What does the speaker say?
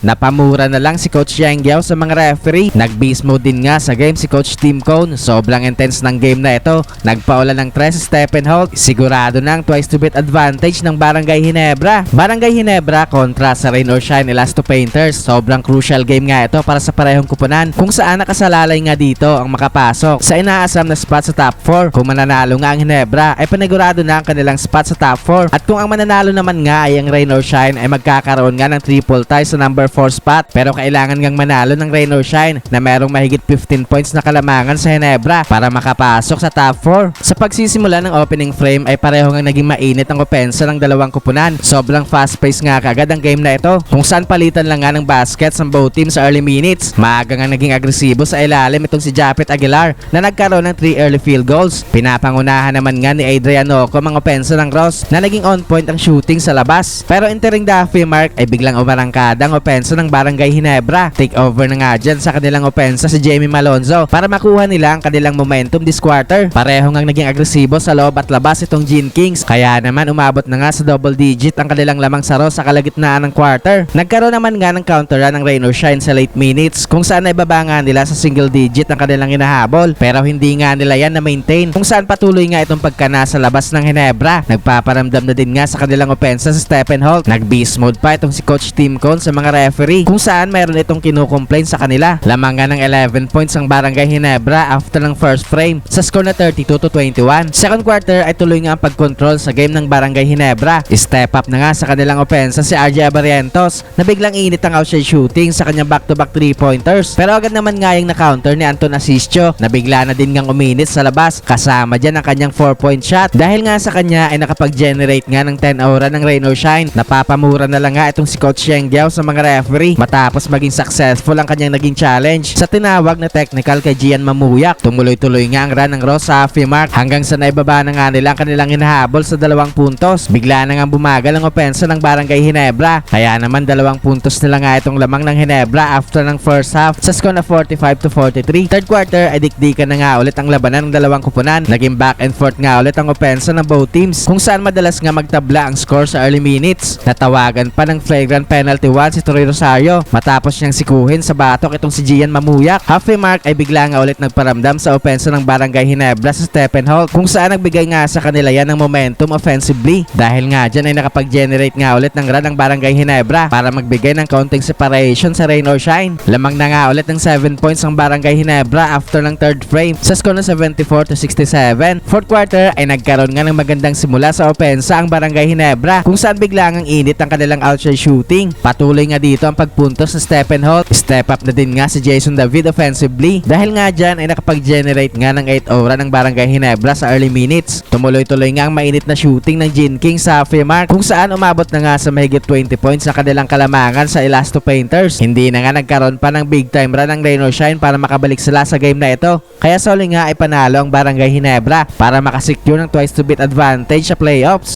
Napamura na lang si Coach Yang Giao sa mga referee. Nag-beast mode din nga sa game si Coach Tim Cone. Sobrang intense ng game na ito. Nagpaula ng 3 si Stephen Holt. Sigurado na ang twice to beat advantage ng Barangay Ginebra. Barangay Ginebra kontra sa Rain or Shine Elasto Painters. Sobrang crucial game nga ito para sa parehong kupunan, kung saan nakasalalay nga dito ang makapasok sa inaasam na spot sa top 4. Kung mananalo nga ang Ginebra ay panigurado na ang kanilang spot sa top 4. At kung ang mananalo naman nga ay ang Rain or Shine ay magkakaroon nga ng triple tie sa number 4 spot. Pero kailangan ngang manalo ng Rain or Shine na merong mahigit 15 points na kalamangan sa Ginebra para makapasok sa top 4. Sa pagsisimula ng opening frame ay pareho nga naging mainit ang opensa ng dalawang kupunan. Sobrang fast pace nga kagad ang game na ito, kung saan palitan lang nga ng baskets ang both teams sa early minutes. Maaga nga naging agresibo sa ilalim itong si Japet Aguilar na nagkaroon ng 3 early field goals. Pinapangunahan naman nga ni Adrian Ocom ang opensa ng Ross na naging on point ang shooting sa labas. Pero entering the halfway mark ay biglang umarangkada ang opensa ng Barangay Ginebra. Take over na nga dyan sa kanilang opensa si Jamie Malonzo para makuha nila ang kanilang momentum this quarter. Pareho nga naging agresibo sa loob at labas itong Gene Kings, kaya naman umabot na nga sa double digit ang kanilang lamang saro sa kalagitnaan ng quarter. Nagkaroon naman nga ng counter run ng Rain or Shine sa late minutes, kung saan naibaba nga nila sa single digit ang kanilang hinahabol, pero hindi nga nila yan na maintain, kung saan patuloy nga itong pagkana sa labas ng Ginebra. Nagpaparamdam na din nga sa kanilang opensa sa Stephen Holt. Nag-beast mode pa itong si Coach Tim Cone sa mga referee, kung saan mayroon itong kinukomplain sa kanila. Lamang nga ng 11 points ang Barangay Ginebra after ng first frame sa score na 32-21. Second quarter ay tuloy nga ang pag-control sa game ng Barangay Ginebra. Step up na nga sa kanilang opensa si RJ Abarientos na biglang init ang outside shooting sa kanyang back-to-back 3-pointers. Pero agad naman nga yung na-counter ni Anton Asisio na bigla na din ngang uminit sa labas, kasama dyan ang kanyang 4-point shot. Dahil nga sa kanya ay nakapag-generate nga ng 10 aura ng Rain or Shine. Napapamura na lang nga itong si Coach Yang Giao sa mga referee matapos maging successful ang kanyang naging challenge sa tinawag na technical kay Gian Mamuyak. Tumuloy-tuloy nga ang run ng Ross sa halfway mark hanggang sa naibaba na nga nila ang kanilang hinahabol sa 2 puntos. Bigla na nga bumagal ang opensa ng Barangay Ginebra, kaya naman 2 puntos nila nga itong lamang ng Ginebra after ng first half sa score na 45-43. Third quarter ay dikdikan na nga ulit ang labanan ng dalawang kupunan. Naging back and forth nga ulit ang opensa ng both teams, kung saan madalas nga magtabla ang score sa early minutes. Natawagan pa ng flagrant penalty 1 si Troy Rosario matapos niyang sikuhin sa batok itong si Gian Mamuyak. Halfway mark ay bigla nga ulit nagparamdam sa opensa ng Barangay Ginebra sa Stephen Holt, kung saan nagbigay nga sa kanila yan ng momentum offensively. Dahil nga dyan ay nakapag-generate nga ulit ng run ng Barangay Ginebra para magbigay ng counting separation sa Rain or Shine. Lamang na nga ulit ng 7 points ang Barangay Ginebra after ng third frame sa score na 74-67. Fourth quarter ay nagkaroon nga ng magandang simula sa opensa ang Barangay Ginebra, kung saan biglang ang init ang kanilang outside shooting. Patuloy nga dito ang pagpuntos sa Stephen Holt. Step up na din nga si Jason David offensively, dahil nga dyan ay nakapag-generate nga ng 8 aura ng Barangay Ginebra sa early minutes. Tumuloy-tuloy nga ang mainit na shooting ng Gene King sa halfway mark, kung saan umabot na nga sa mahigit 20 points sa kanilang kalamangan sa Elasto Painters. Hindi na nga nagkaroon pa ng big time run ng Rain or Shine para makabalik sila sa game na ito, kaya sa uli nga ay panalo ang Barangay Ginebra para makasecure ng twice to beat advantage sa playoffs.